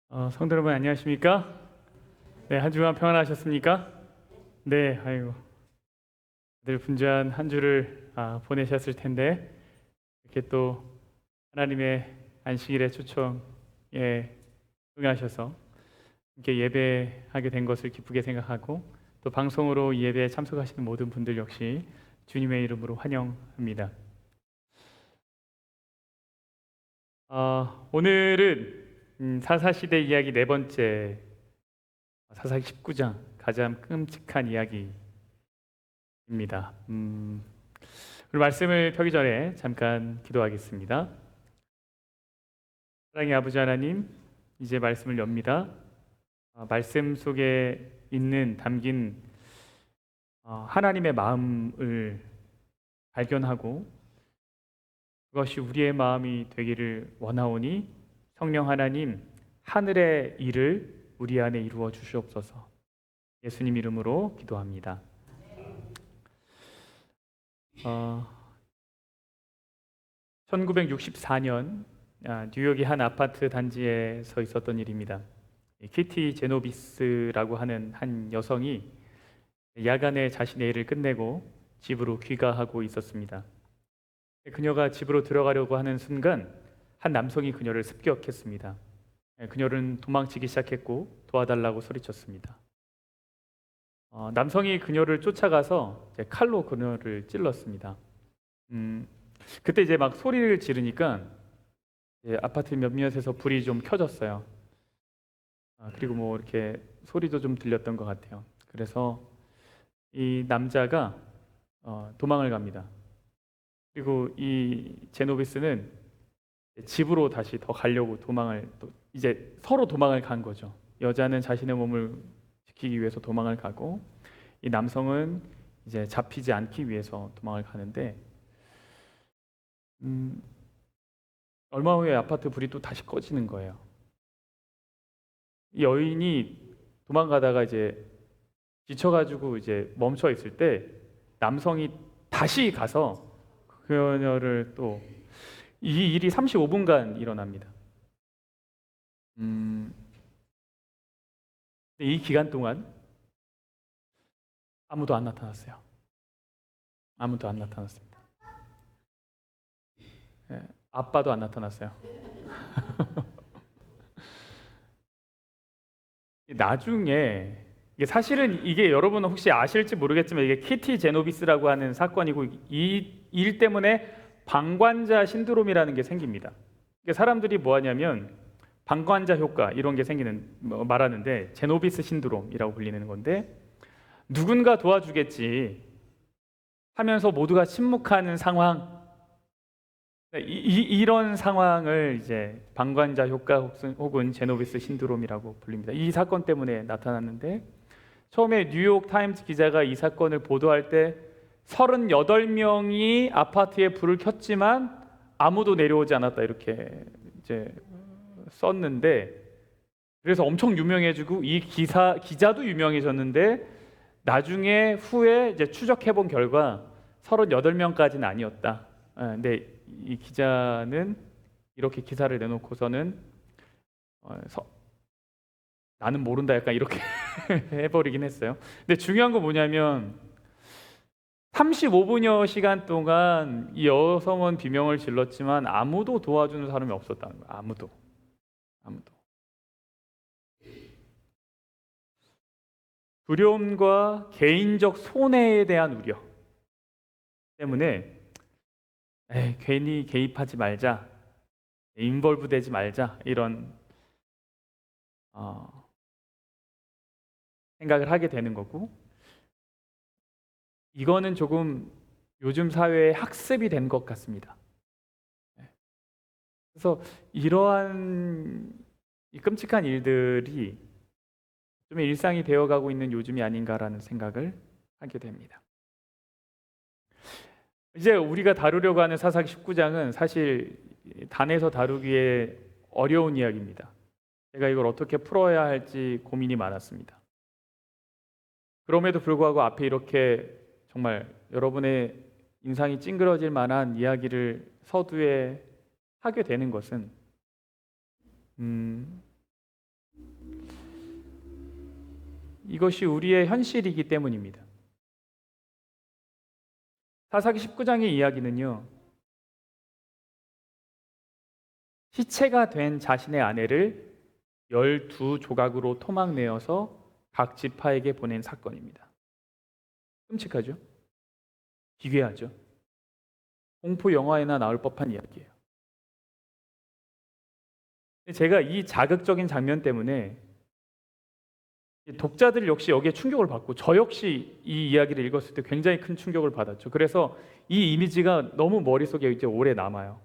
성도 여러분 안녕하십니까? 네, 한 주간 평안하셨습니까? 네, 아이고, 늘 분주한 한 주를 보내셨을 텐데 이렇게 또 하나님의 안식일의 초청에 응하셔서 이렇게 예배하게 된 것을 기쁘게 생각하고 또 방송으로 이 예배에 참석하시는 모든 분들 역시 주님의 이름으로 환영합니다. 오늘은 사사시대 이야기 네 번째 사사기 19장 가장 끔찍한 이야기입니다. 우리 말씀을 펴기 전에 잠깐 기도하겠습니다. 사랑의 아버지 하나님, 이제 말씀을 엽니다. 말씀 속에 담긴 하나님의 마음을 발견하고 그것이 우리의 마음이 되기를 원하오니 성령 하나님, 하늘의 일을 우리 안에 이루어 주시옵소서. 예수님 이름으로 기도합니다. 1964년 뉴욕의 한 아파트 단지에서 있었던 일입니다. 키티 제노비스라고 하는 한 여성이 야간에 자신의 일을 끝내고 집으로 귀가하고 있었습니다. 그녀가 집으로 들어가려고 하는 순간 한 남성이 그녀를 습격했습니다. 그녀는 도망치기 시작했고 도와달라고 소리쳤습니다. 남성이 그녀를 쫓아가서 칼로 그녀를 찔렀습니다. 그때 이제 막 소리를 지르니까 아파트 몇몇에서 불이 좀 켜졌어요. 그리고 뭐 이렇게 소리도 좀 들렸던 것 같아요. 그래서 이 남자가 도망을 갑니다. 그리고 이 제노비스는 집으로 다시 더 가려고 이제 서로 도망을 간 거죠. 여자는 자신의 몸을 지키기 위해서 도망을 가고 이 남성은 이제 잡히지 않기 위해서 도망을 가는데 얼마 후에 아파트 불이 또 다시 꺼지는 거예요. 이 여인이 도망가다가 이제 지쳐가지고 이제 멈춰 있을 때 남성이 다시 가서 그녀를 또 이 일이 35분간 일어납니다. 이 기간 동안 아무도 안 나타났어요. 아무도 안 나타났습니다. 아빠도 안 나타났어요. 나중에 사실은 이게 여러분은 혹시 아실지 모르겠지만 이게 키티 제노비스라고 하는 사건이고 이 일 때문에 방관자 신드롬이라는 게 생깁니다. 사람들이 뭐 하냐면 방관자 효과 이런 게 말하는데 제노비스 신드롬이라고 불리는 건데 누군가 도와주겠지 하면서 모두가 침묵하는 상황, 이런 상황을 이제 방관자 효과 혹은 제노비스 신드롬이라고 불립니다. 이 사건 때문에 나타났는데 처음에 뉴욕 타임즈 기자가 이 사건을 보도할 때 38명이 아파트에 불을 켰지만 아무도 내려오지 않았다 이렇게 이제 썼는데 그래서 엄청 유명해지고 이 기자도 유명해졌는데 나중에 후에 이제 추적해 본 결과 38명까지는 아니었다. 근데 이 기자는 이렇게 기사를 내놓고서는 나는 모른다 약간 이렇게 해버리긴 했어요. 근데 중요한 건 뭐냐면 35분여 시간 동안 이 여성은 비명을 질렀지만 아무도 도와주는 사람이 없었다는 거예요. 아무도. 두려움과 개인적 손해에 대한 우려 때문에 괜히 개입하지 말자, 인볼브 되지 말자 이런 생각을 하게 되는 거고 이거는 조금 요즘 사회에 학습이 된 것 같습니다. 그래서 이러한 이 끔찍한 일들이 좀 일상이 되어가고 있는 요즘이 아닌가라는 생각을 하게 됩니다. 이제 우리가 다루려고 하는 사사기 19장은 사실 단에서 다루기에 어려운 이야기입니다. 제가 이걸 어떻게 풀어야 할지 고민이 많았습니다. 그럼에도 불구하고 앞에 이렇게 정말 여러분의 인상이 찡그러질 만한 이야기를 서두에 하게 되는 것은 이것이 우리의 현실이기 때문입니다. 사사기 19장의 이야기는요, 시체가 된 자신의 아내를 12조각으로 토막내어서 각 지파에게 보낸 사건입니다. 끔찍하죠? 기괴하죠? 공포 영화에나 나올 법한 이야기예요. 제가 이 자극적인 장면 때문에 독자들 역시 여기에 충격을 받고 저 역시 이 이야기를 읽었을 때 굉장히 큰 충격을 받았죠. 그래서 이 이미지가 너무 머릿속에 이제 오래 남아요.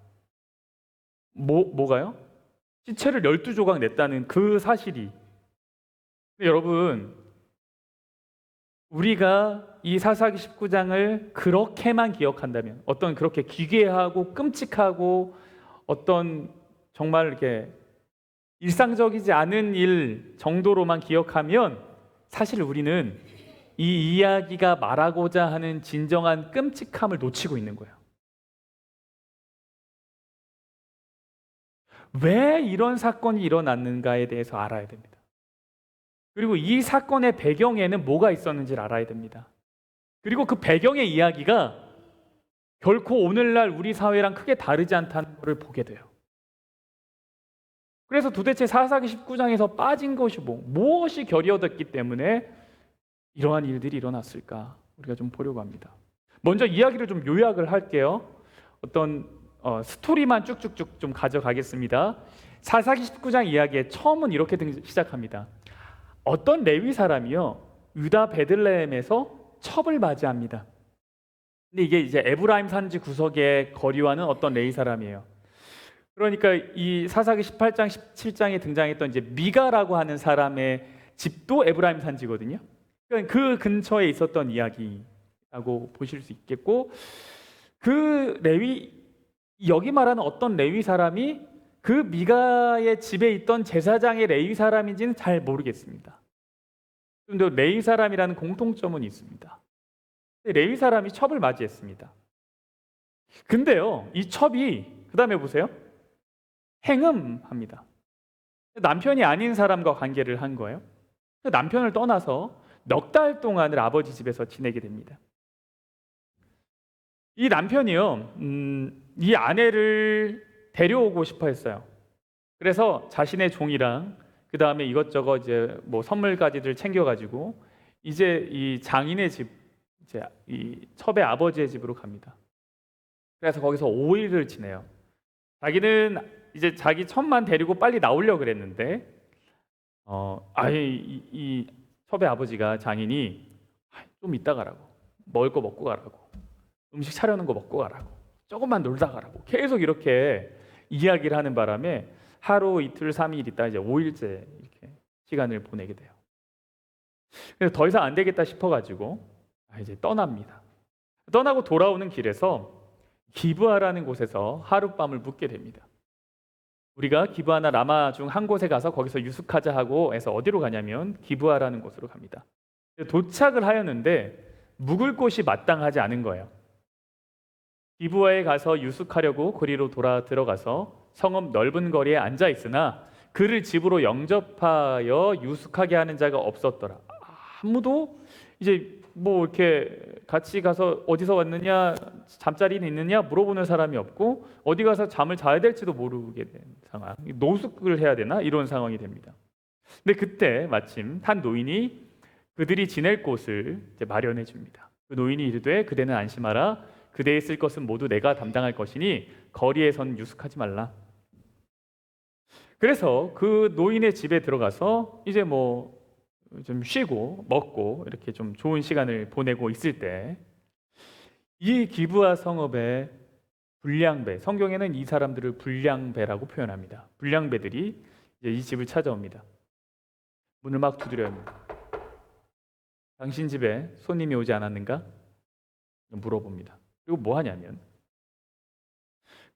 뭐가요? 시체를 12조각 냈다는 그 사실이. 여러분, 우리가 이 사사기 19장을 그렇게만 기억한다면, 어떤 그렇게 기괴하고 끔찍하고 어떤 정말 이렇게 일상적이지 않은 일 정도로만 기억하면 사실 우리는 이 이야기가 말하고자 하는 진정한 끔찍함을 놓치고 있는 거예요. 왜 이런 사건이 일어났는가에 대해서 알아야 됩니다. 그리고 이 사건의 배경에는 뭐가 있었는지를 알아야 됩니다. 그리고 그 배경의 이야기가 결코 오늘날 우리 사회랑 크게 다르지 않다는 것을 보게 돼요. 그래서 도대체 사사기 19장에서 빠진 것이 무엇이 결여됐기 때문에 이러한 일들이 일어났을까? 우리가 좀 보려고 합니다. 먼저 이야기를 좀 요약을 할게요. 어떤 스토리만 쭉쭉쭉 좀 가져가겠습니다. 사사기 19장 이야기의 처음은 이렇게 시작합니다. 어떤 레위 사람이요, 유다 베들레헴에서 첩을 맞이합니다. 근데 이게 이제 에브라임 산지 구석에 거류하는 어떤 레위 사람이에요. 그러니까 이 사사기 18장, 17장에 등장했던 이제 미가라고 하는 사람의 집도 에브라임 산지거든요. 그러니까 그 근처에 있었던 이야기라고 보실 수 있겠고, 그 여기 말하는 어떤 레위 사람이 그 미가의 집에 있던 제사장의 레위 사람인지는 잘 모르겠습니다. 그런데 레위 사람이라는 공통점은 있습니다. 레위 사람이 첩을 맞이했습니다. 근데요, 이 첩이 그 다음에 보세요. 행음합니다. 남편이 아닌 사람과 관계를 한 거예요. 남편을 떠나서 넉 달 동안을 아버지 집에서 지내게 됩니다. 이 남편이요, 이 아내를 데려오고 싶어 했어요. 그래서 자신의 종이랑 그 다음에 이것저것 이제 뭐 선물까지들 챙겨가지고 이제 이 장인의 집, 이제 이 첩의 아버지의 집으로 갑니다. 그래서 거기서 5일을 지내요. 자기는 이제 자기 첩만 데리고 빨리 나오려고 그랬는데, 이 첩의 아버지가, 장인이 좀 이따 가라고, 먹을 거 먹고 가라고, 음식 차려놓은 거 먹고 가라고, 조금만 놀다 가라고 계속 이렇게 이야기를 하는 바람에 하루 이틀 3일 있다 이제 5일째 이렇게 시간을 보내게 돼요. 그래서 더 이상 안 되겠다 싶어가지고 이제 떠납니다. 떠나고 돌아오는 길에서 기브아라는 곳에서 하룻밤을 묵게 됩니다. 우리가 기브아나 라마 중 한 곳에 가서 거기서 유숙하자 하고 해서 어디로 가냐면 기브아라는 곳으로 갑니다. 도착을 하였는데 묵을 곳이 마땅하지 않은 거예요. 기브아에 가서 유숙하려고 거리로 들어가서 성읍 넓은 거리에 앉아 있으나 그를 집으로 영접하여 유숙하게 하는 자가 없었더라. 아무도 이제 뭐 이렇게 같이 가서 어디서 왔느냐, 잠자리는 있느냐 물어보는 사람이 없고 어디 가서 잠을 자야 될지도 모르게 된 상황. 노숙을 해야 되나 이런 상황이 됩니다. 근데 그때 마침 한 노인이 그들이 지낼 곳을 이제 마련해 줍니다. 그 노인이 이르되 그대는 안심하라. 그대의 쓸 것은 모두 내가 담당할 것이니 거리에선 유숙하지 말라. 그래서 그 노인의 집에 들어가서 이제 뭐 좀 쉬고 먹고 이렇게 좀 좋은 시간을 보내고 있을 때 이 기브아 성읍의 불량배, 성경에는 이 사람들을 불량배라고 표현합니다. 불량배들이 이제 이 집을 찾아옵니다. 문을 막 두드려요. 당신 집에 손님이 오지 않았는가? 물어봅니다. 그리고 뭐 하냐면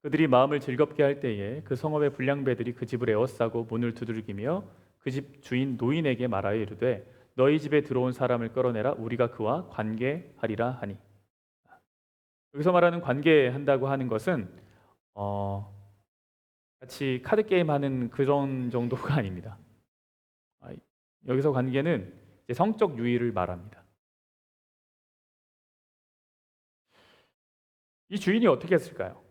그들이 마음을 즐겁게 할 때에 그 성읍의 불량배들이 그 집을 에워싸고 문을 두들기며 그 집 주인 노인에게 말하여 이르되 너희 집에 들어온 사람을 끌어내라. 우리가 그와 관계하리라 하니. 여기서 말하는 관계한다고 하는 것은 같이 카드 게임 하는 그런 정도가 아닙니다. 여기서 관계는 이제 성적 유의를 말합니다. 이 주인이 어떻게 했을까요?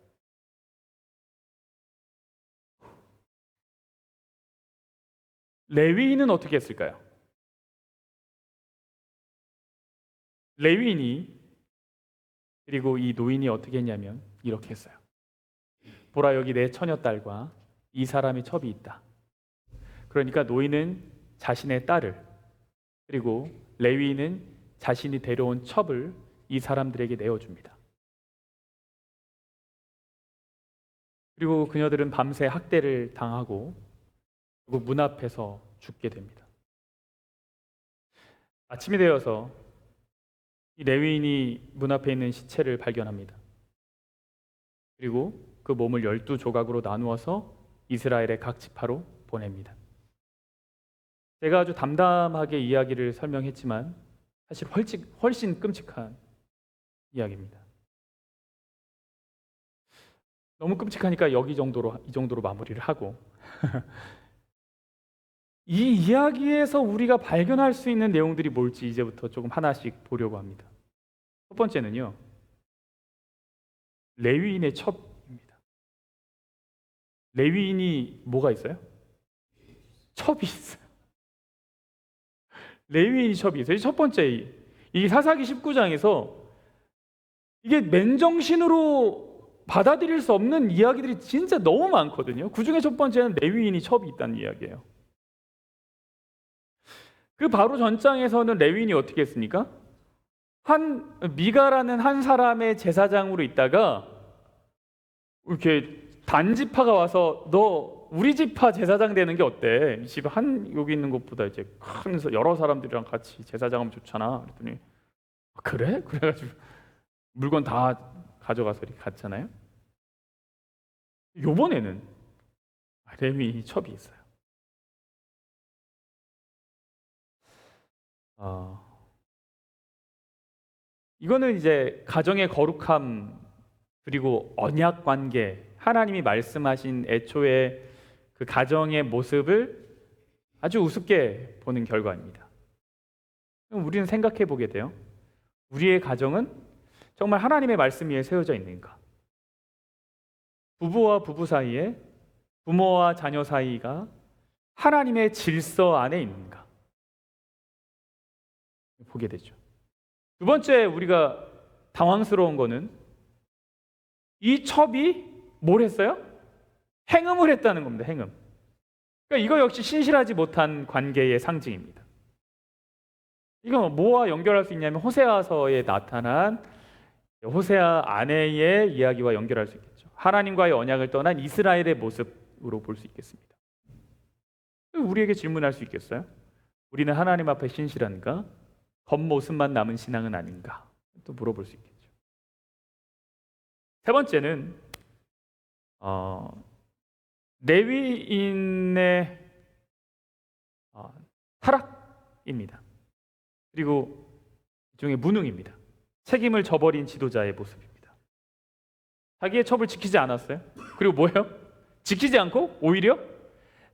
레위인은 어떻게 했을까요? 레위인이 그리고 이 노인이 어떻게 했냐면 이렇게 했어요. 보라, 여기 내 처녀딸과 이 사람의 첩이 있다. 그러니까 노인은 자신의 딸을, 그리고 레위인은 자신이 데려온 첩을 이 사람들에게 내어줍니다. 그리고 그녀들은 밤새 학대를 당하고 그리고 문 앞에서 죽게 됩니다. 아침이 되어서 이 레위인이 문 앞에 있는 시체를 발견합니다. 그리고 그 몸을 12조각으로 나누어서 이스라엘의 각 지파로 보냅니다. 제가 아주 담담하게 이야기를 설명했지만 사실 훨씬 끔찍한 이야기입니다. 너무 끔찍하니까 이 정도로 마무리를 하고 이 이야기에서 우리가 발견할 수 있는 내용들이 뭘지 이제부터 조금 하나씩 보려고 합니다. 첫 번째는요, 레위인의 첩입니다. 레위인이 뭐가 있어요? 첩이 있어요. 레위인이 첩이 있어요. 첫 번째, 이 사사기 19장에서 이게 맨정신으로 받아들일 수 없는 이야기들이 진짜 너무 많거든요. 그 중에 첫 번째는 레위인이 첩이 있다는 이야기예요. 그 바로 전장에서는 레위인이 어떻게 했습니까? 미가라는 한 사람의 제사장으로 있다가 이렇게 단지파가 와서 너 우리 지파 제사장 되는 게 어때? 이 집 여기 있는 것보다 이제 큰 여러 사람들이랑 같이 제사장하면 좋잖아. 그랬더니 그래? 그래가지고 물건 다 가져가서 이렇게 갔잖아요. 요번에는 레위인이 첩이 있어요. 이거는 이제 가정의 거룩함 그리고 언약 관계, 하나님이 말씀하신 애초에 그 가정의 모습을 아주 우습게 보는 결과입니다. 그럼 우리는 생각해 보게 돼요. 우리의 가정은 정말 하나님의 말씀 위에 세워져 있는가? 부부와 부부 사이에, 부모와 자녀 사이가 하나님의 질서 안에 있는가? 보게 되죠. 두 번째 우리가 당황스러운 거는 이 첩이 뭘 했어요? 행음을 했다는 겁니다. 행음. 그러니까 이거 역시 신실하지 못한 관계의 상징입니다. 이건 뭐와 연결할 수 있냐면 호세아서에 나타난 호세아 아내의 이야기와 연결할 수 있겠죠. 하나님과의 언약을 떠난 이스라엘의 모습으로 볼 수 있겠습니다. 우리에게 질문할 수 있겠어요? 우리는 하나님 앞에 신실한가? 겉모습만 남은 신앙은 아닌가? 또 물어볼 수 있겠죠. 세 번째는 레위인의 타락입니다. 그리고 일종의 무능입니다. 책임을 저버린 지도자의 모습입니다. 자기의 첩을 지키지 않았어요. 그리고 뭐예요? 지키지 않고 오히려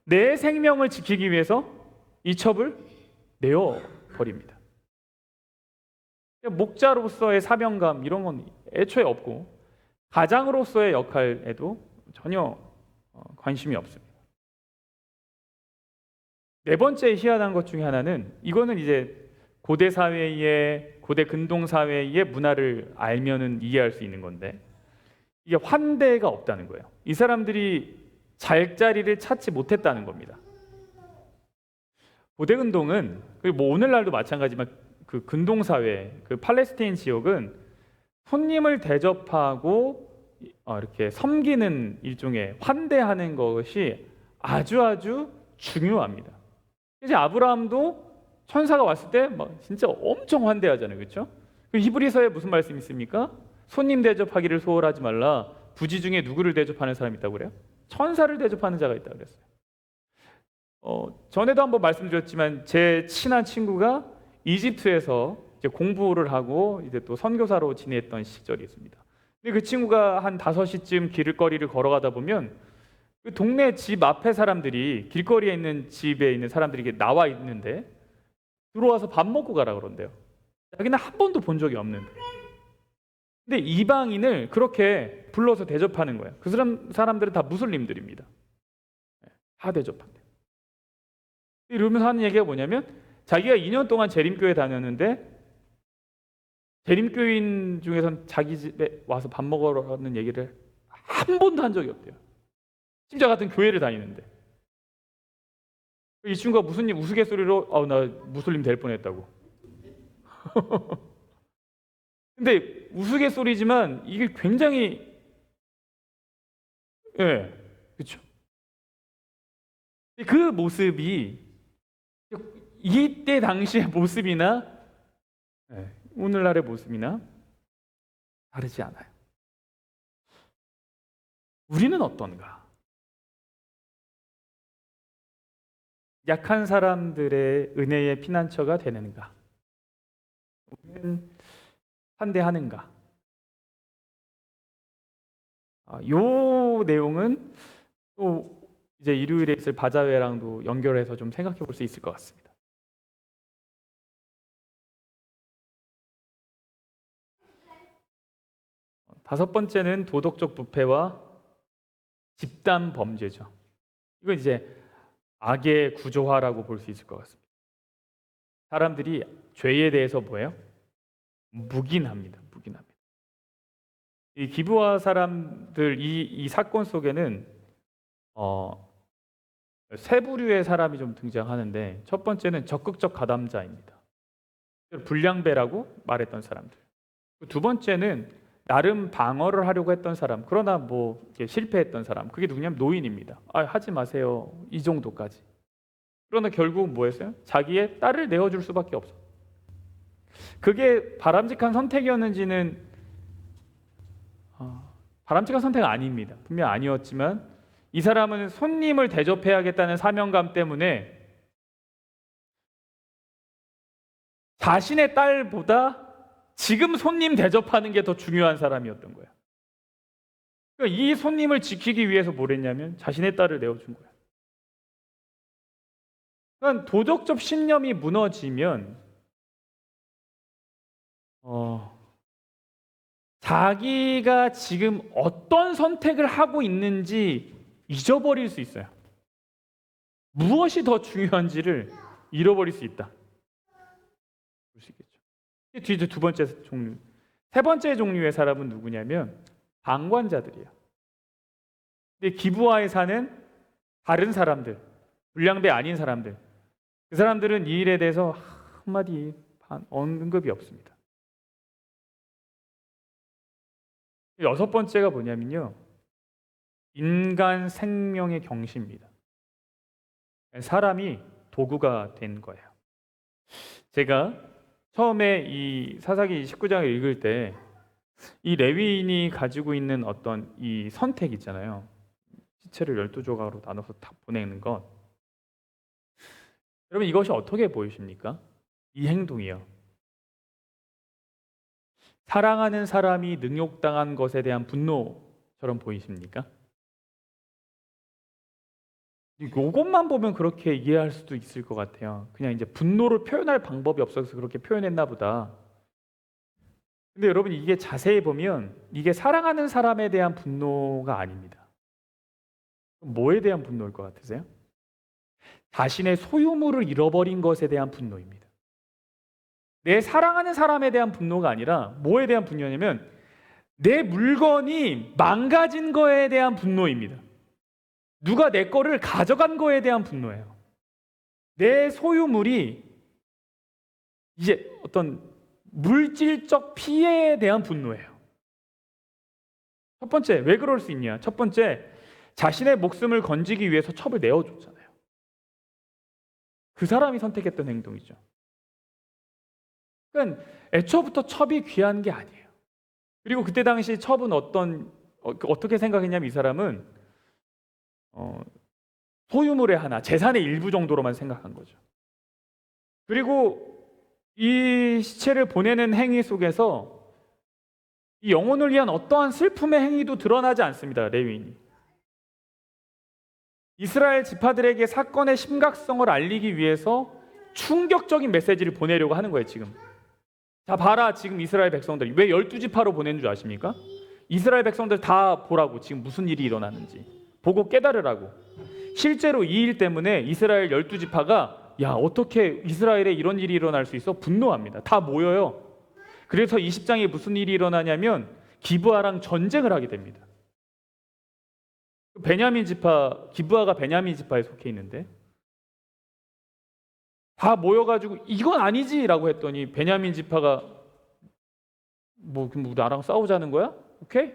내 생명을 지키기 위해서 이 첩을 내어버립니다. 목자로서의 사명감 이런 건 애초에 없고 가장으로서의 역할에도 전혀 관심이 없습니다. 네 번째 희한한 것 중에 하나는 이거는 이제 고대 사회의 고대 근동 사회의 문화를 알면은 이해할 수 있는 건데 이게 환대가 없다는 거예요. 이 사람들이 잘 자리를 찾지 못했다는 겁니다. 고대 근동은 그리고 뭐 오늘날도 마찬가지지만 그 근동 사회, 그 팔레스타인 지역은 손님을 대접하고 이렇게 섬기는 일종의 환대하는 것이 아주 중요합니다. 이제 아브라함도 천사가 왔을 때 막 진짜 엄청 환대하잖아요, 그렇죠? 히브리서에 무슨 말씀이 있습니까? 손님 대접하기를 소홀하지 말라. 부지 중에 누구를 대접하는 사람이 있다고 그래요? 천사를 대접하는 자가 있다고 그랬어요. 전에도 한번 말씀드렸지만 제 친한 친구가 이집트에서 이제 공부를 하고 이제 또 선교사로 지냈던 시절이 있습니다. 근데 그 친구가 한 5시쯤 길거리를 걸어가다 보면 그 동네 집 앞에 사람들이 길거리에 있는 집에 있는 사람들이 이렇게 나와 있는데 들어와서 밥 먹고 가라 그런대요. 자기는 한 번도 본 적이 없는데. 근데 이방인을 그렇게 불러서 대접하는 거예요. 그 사람들은 다 무슬림들입니다. 다 대접한대요. 이러면서 하는 얘기가 뭐냐면 자기가 2년 동안 재림교회 다녔는데 재림교인 중에선 자기 집에 와서 밥 먹으라는 얘기를 한 번도 한 적이 없대요. 심지어 같은 교회를 다니는데. 이 친구가 무슨 우스갯소리로 나 무슬림 될 뻔했다고. 근데 우스갯소리지만 이게 굉장히 그렇죠. 그 모습이 이때 당시의 모습이나 오늘날의 모습이나 다르지 않아요. 우리는 어떤가? 약한 사람들의 은혜의 피난처가 되는가? 우리는 환대하는가? 요 내용은 또 이제 일요일에 있을 바자회랑도 연결해서 좀 생각해 볼 수 있을 것 같습니다. 다섯 번째는 도덕적 부패와 집단 범죄죠. 이건 이제 악의 구조화라고 볼 수 있을 것 같습니다. 사람들이 죄에 대해서 뭐예요? 묵인합니다. 이 기브아 사람들 이 사건 속에는 세 부류의 사람이 좀 등장하는데 첫 번째는 적극적 가담자입니다. 불량배라고 말했던 사람들. 두 번째는 나름 방어를 하려고 했던 사람, 그러나 뭐 실패했던 사람. 그게 누구냐면 노인입니다. 하지 마세요. 이 정도까지. 그러나 결국 뭐 했어요? 자기의 딸을 내어줄 수밖에 없어. 그게 바람직한 선택이었는지는 바람직한 선택은 아닙니다. 분명 아니었지만 이 사람은 손님을 대접해야겠다는 사명감 때문에 자신의 딸보다 지금 손님 대접하는 게 더 중요한 사람이었던 거야. 그러니까 이 손님을 지키기 위해서 뭘 했냐면 자신의 딸을 내어준 거야. 그러니까 도덕적 신념이 무너지면 자기가 지금 어떤 선택을 하고 있는지 잊어버릴 수 있어요. 무엇이 더 중요한지를 잃어버릴 수 있다. 볼 수 있겠죠. 뒤에 두 번째 종류. 세 번째 종류의 사람은 누구냐면 방관자들이에요. 근데 기브아에 사는 다른 사람들, 불량배 아닌 사람들, 그 사람들은 이 일에 대해서 한마디 언급이 없습니다. 여섯 번째가 뭐냐면요, 인간 생명의 경시입니다. 사람이 도구가 된 거예요. 제가 처음에 이 사사기 19장을 읽을 때 이 레위인이 가지고 있는 어떤 이 선택 있잖아요. 시체를 12조각으로 나눠서 다 보내는 것. 여러분, 이것이 어떻게 보이십니까? 이 행동이요. 사랑하는 사람이 능욕당한 것에 대한 분노처럼 보이십니까? 이것만 보면 그렇게 이해할 수도 있을 것 같아요. 그냥 이제 분노를 표현할 방법이 없어서 그렇게 표현했나 보다. 근데 여러분, 이게 자세히 보면 이게 사랑하는 사람에 대한 분노가 아닙니다. 뭐에 대한 분노일 것 같으세요? 자신의 소유물을 잃어버린 것에 대한 분노입니다. 내 사랑하는 사람에 대한 분노가 아니라 뭐에 대한 분노냐면 내 물건이 망가진 거에 대한 분노입니다. 누가 내 거를 가져간 거에 대한 분노예요. 내 소유물이 이제 어떤 물질적 피해에 대한 분노예요. 첫 번째, 왜 그럴 수 있냐? 첫 번째, 자신의 목숨을 건지기 위해서 첩을 내어줬잖아요. 그 사람이 선택했던 행동이죠. 그러니까 애초부터 첩이 귀한 게 아니에요. 그리고 그때 당시 첩은 어떻게 생각했냐면 이 사람은 소유물의 하나, 재산의 일부 정도로만 생각한 거죠. 그리고 이 시체를 보내는 행위 속에서 이 영혼을 위한 어떠한 슬픔의 행위도 드러나지 않습니다. 레위인이. 이스라엘 지파들에게 사건의 심각성을 알리기 위해서 충격적인 메시지를 보내려고 하는 거예요, 지금. 자, 봐라, 지금 이스라엘 백성들이 왜 12지파로 보낸 줄 아십니까? 이스라엘 백성들 다 보라고, 지금 무슨 일이 일어나는지 보고 깨달으라고. 실제로 이 일 때문에 이스라엘 12지파가 야, 어떻게 이스라엘에 이런 일이 일어날 수 있어? 분노합니다. 다 모여요. 그래서 20장에 무슨 일이 일어나냐면 기브아랑 전쟁을 하게 됩니다. 베냐민 지파, 기브아가 베냐민 지파에 속해 있는데 다 모여가지고 이건 아니지라고 했더니 베냐민 지파가 뭐 나랑 싸우자는 거야? 오케이?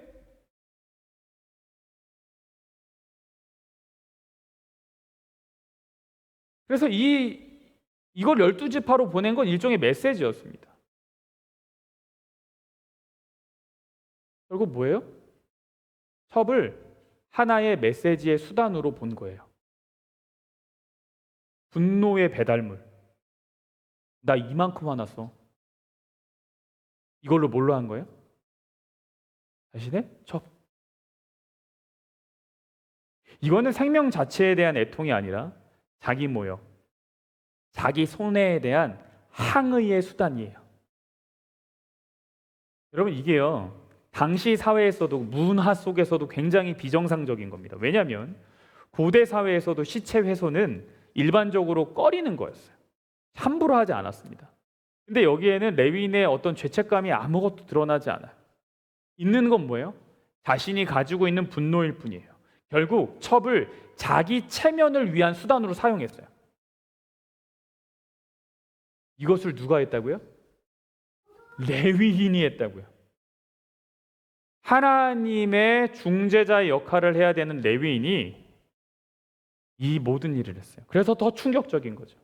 그래서 이걸 12지파로 보낸 건 일종의 메시지였습니다. 결국 뭐예요? 첩을 하나의 메시지의 수단으로 본 거예요. 분노의 배달물. 나 이만큼 화났어. 이걸로 뭘로 한 거예요? 자신의 첩. 이거는 생명 자체에 대한 애통이 아니라 자기 모욕, 자기 손해에 대한 항의의 수단이에요. 여러분, 이게요, 당시 사회에서도, 문화 속에서도 굉장히 비정상적인 겁니다. 왜냐하면 고대 사회에서도 시체 훼손은 일반적으로 꺼리는 거였어요. 함부로 하지 않았습니다. 근데 여기에는 레위인의 어떤 죄책감이 아무것도 드러나지 않아요. 있는 건 뭐예요? 자신이 가지고 있는 분노일 뿐이에요. 결국 첩을 자기 체면을 위한 수단으로 사용했어요. 이것을 누가 했다고요? 레위인이 했다고요. 하나님의 중재자의 역할을 해야 되는 레위인이 이 모든 일을 했어요. 그래서 더 충격적인 거죠.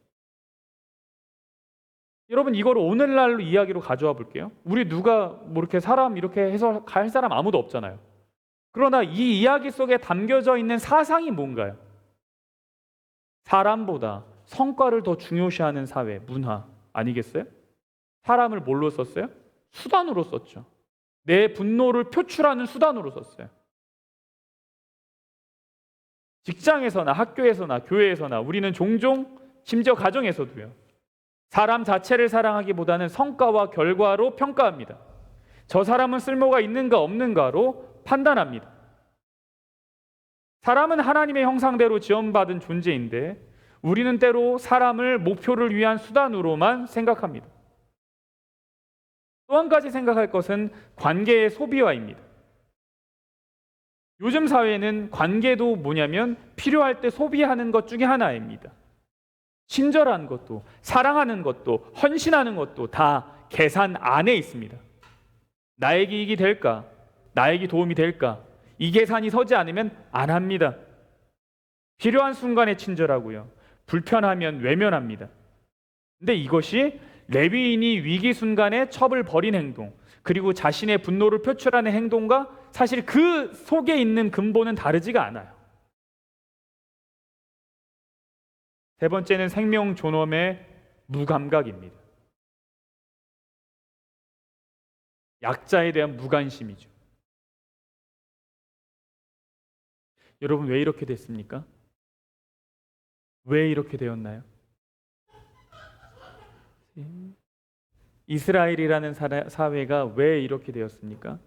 여러분, 이걸 오늘날로 이야기로 가져와 볼게요. 우리 누가 뭐 이렇게 사람 이렇게 해서 갈 사람 아무도 없잖아요. 그러나 이 이야기 속에 담겨져 있는 사상이 뭔가요? 사람보다 성과를 더 중요시하는 사회, 문화 아니겠어요? 사람을 뭘로 썼어요? 수단으로 썼죠. 내 분노를 표출하는 수단으로 썼어요. 직장에서나 학교에서나 교회에서나 우리는 종종, 심지어 가정에서도요, 사람 자체를 사랑하기보다는 성과와 결과로 평가합니다. 저 사람은 쓸모가 있는가 없는가로 판단합니다. 사람은 하나님의 형상대로 지원받은 존재인데 우리는 때로 사람을 목표를 위한 수단으로만 생각합니다. 또 한 가지 생각할 것은 관계의 소비화입니다. 요즘 사회는 관계도 뭐냐면 필요할 때 소비하는 것 중에 하나입니다. 친절한 것도, 사랑하는 것도, 헌신하는 것도 다 계산 안에 있습니다. 나에게 이익이 될까? 나에게 도움이 될까? 이 계산이 서지 않으면 안 합니다. 필요한 순간에 친절하고요, 불편하면 외면합니다. 근데 이것이 레위인이 위기 순간에 첩을 벌인 행동, 그리고 자신의 분노를 표출하는 행동과 사실 그 속에 있는 근본은 다르지가 않아요. 세 번째는 생명 존엄의 무감각입니다. 약자에 대한 무관심이죠. 여러분, 왜 이렇게 됐습니까? 왜 이렇게 되었나요? 이스라엘이라는 사회가 왜 이렇게 되었습니까?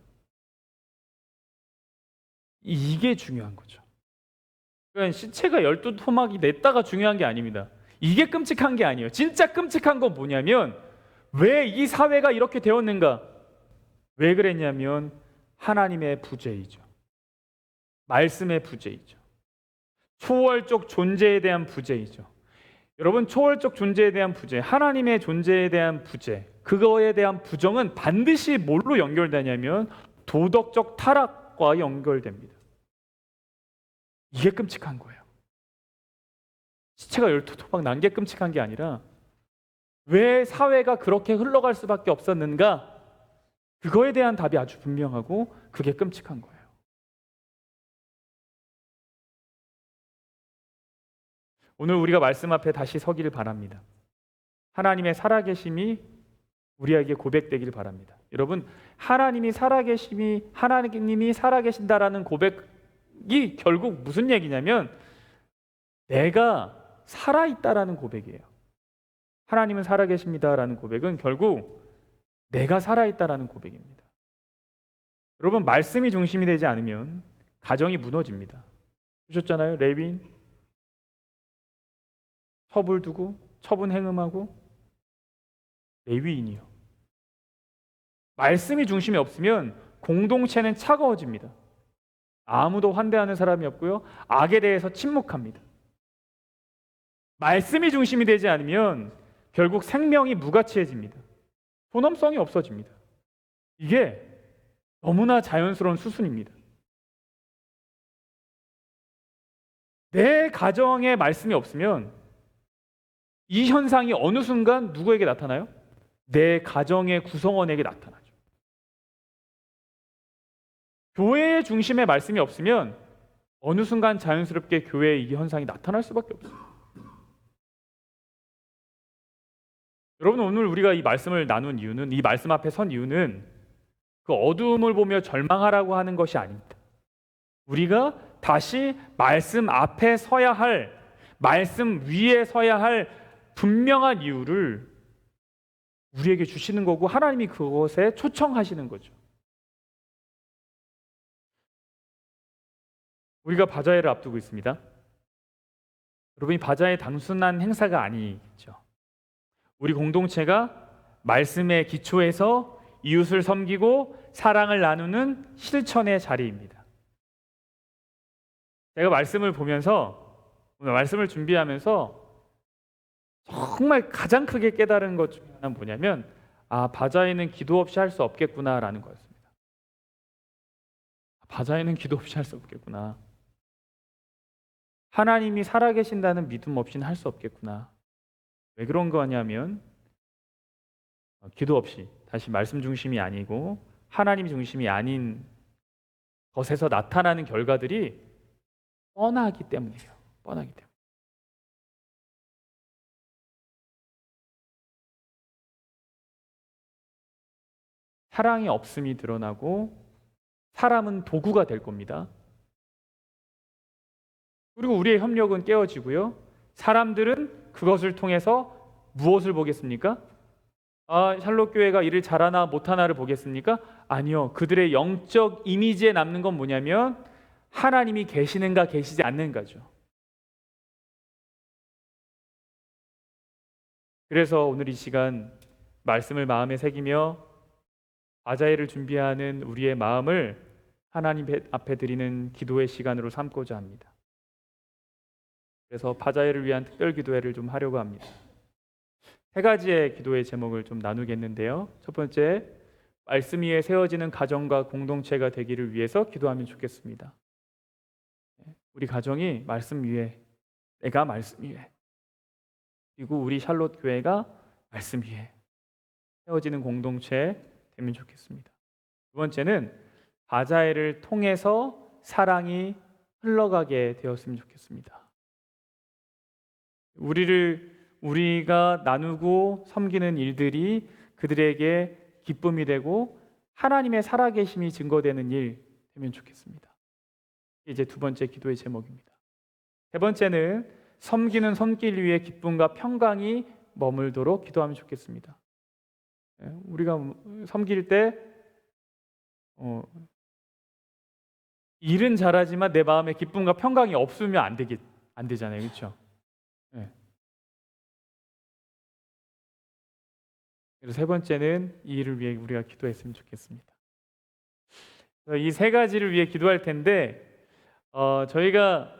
이게 중요한 거죠. 그러니까 시체가 12토막이 냈다가 중요한 게 아닙니다. 이게 끔찍한 게 아니에요. 진짜 끔찍한 건 뭐냐면 왜 이 사회가 이렇게 되었는가? 왜 그랬냐면 하나님의 부재이죠. 말씀의 부재이죠. 초월적 존재에 대한 부재이죠. 여러분, 초월적 존재에 대한 부재, 하나님의 존재에 대한 부재, 그거에 대한 부정은 반드시 뭘로 연결되냐면 도덕적 타락과 연결됩니다. 이게 끔찍한 거예요. 시체가 12토막 난 게 끔찍한 게 아니라 왜 사회가 그렇게 흘러갈 수밖에 없었는가? 그거에 대한 답이 아주 분명하고 그게 끔찍한 거예요. 오늘 우리가 말씀 앞에 다시 서기를 바랍니다. 하나님의 살아계심이 우리에게 고백되기를 바랍니다. 여러분, 하나님이 살아계신다라는 고백이 결국 무슨 얘기냐면 내가 살아있다라는 고백이에요. 하나님은 살아계십니다라는 고백은 결국 내가 살아있다라는 고백입니다. 여러분, 말씀이 중심이 되지 않으면 가정이 무너집니다. 보셨잖아요. 레위인 첩을 두고 첩은 행음하고 레위인이요. 말씀이 중심이 없으면 공동체는 차가워집니다. 아무도 환대하는 사람이 없고요. 악에 대해서 침묵합니다. 말씀이 중심이 되지 않으면 결국 생명이 무가치해집니다. 존엄성이 없어집니다. 이게 너무나 자연스러운 수순입니다. 내 가정에 말씀이 없으면 이 현상이 어느 순간 누구에게 나타나요? 내 가정의 구성원에게 나타나죠. 교회의 중심에 말씀이 없으면 어느 순간 자연스럽게 교회에 이 현상이 나타날 수밖에 없어요. 여러분, 오늘 우리가 이 말씀을 나눈 이유는, 이 말씀 앞에 선 이유는 그 어두움을 보며 절망하라고 하는 것이 아닙니다. 우리가 다시 말씀 앞에 서야 할, 말씀 위에 서야 할 분명한 이유를 우리에게 주시는 거고, 하나님이 그것에 초청하시는 거죠. 우리가 바자회를 앞두고 있습니다. 여러분, 이 바자회 단순한 행사가 아니겠죠. 우리 공동체가 말씀의 기초에서 이웃을 섬기고 사랑을 나누는 실천의 자리입니다. 제가 말씀을 보면서, 오늘 말씀을 준비하면서 정말 가장 크게 깨달은 것 중에 하나는 뭐냐면, 바자회는 기도 없이 할 수 없겠구나라는 거였습니다. 바자회는 기도 없이 할 수 없겠구나. 하나님이 살아계신다는 믿음 없이는 할 수 없겠구나. 왜 그런 거냐면, 기도 없이, 다시 말씀 중심이 아니고 하나님 중심이 아닌 것에서 나타나는 결과들이 뻔하기 때문이에요. 뻔하기 때문에. 사랑이 없음이 드러나고 사람은 도구가 될 겁니다. 그리고 우리의 협력은 깨어지고요. 사람들은 그것을 통해서 무엇을 보겠습니까? 샬롯 교회가 일을 잘하나 못하나를 보겠습니까? 아니요. 그들의 영적 이미지에 남는 건 뭐냐면 하나님이 계시는가 계시지 않는가죠. 그래서 오늘 이 시간 말씀을 마음에 새기며 바자회를 준비하는 우리의 마음을 하나님 앞에 드리는 기도의 시간으로 삼고자 합니다. 그래서 바자회를 위한 특별 기도회를 좀 하려고 합니다. 세 가지의 기도의 제목을 좀 나누겠는데요. 첫 번째, 말씀 위에 세워지는 가정과 공동체가 되기를 위해서 기도하면 좋겠습니다. 우리 가정이 말씀 위에, 내가 말씀 위에, 그리고 우리 샬롯 교회가 말씀 위에 세워지는 공동체 되면 좋겠습니다. 두 번째는 바자회를 통해서 사랑이 흘러가게 되었으면 좋겠습니다. 우리가 나누고 섬기는 일들이 그들에게 기쁨이 되고 하나님의 살아계심이 증거되는 일 되면 좋겠습니다. 이제 두 번째 기도의 제목입니다. 세 번째는 섬기는 손길 위에 기쁨과 평강이 머물도록 기도하면 좋겠습니다. 우리가 섬길 때 일은 잘하지만 내 마음에 기쁨과 평강이 없으면 안 되잖아요. 그렇죠? 네. 그래서 세 번째는 이 일을 위해 우리가 기도했으면 좋겠습니다. 이 세 가지를 위해 기도할 텐데 저희가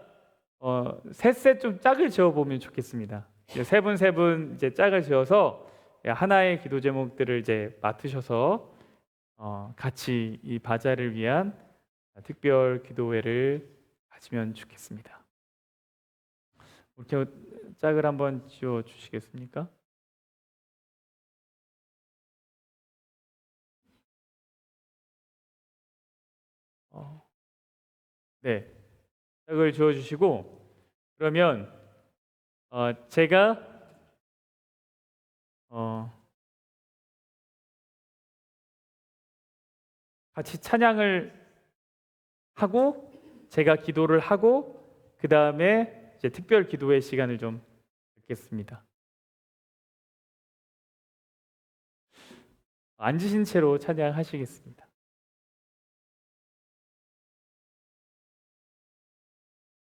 셋셋 좀 짝을 지어보면 좋겠습니다. 세 분 이제 짝을 지어서 하나의 기도 제목들을 이제 맡으셔서 같이 이 바자를 위한 특별 기도회를 가지면 좋겠습니다. 이렇게 짝을 한번 지어 주시겠습니까? 네, 짝을 지어 주시고 그러면 제가 같이 찬양을 하고 제가 기도를 하고 그 다음에 이제 특별 기도의 시간을 좀 갖겠습니다. 앉으신 채로 찬양하시겠습니다.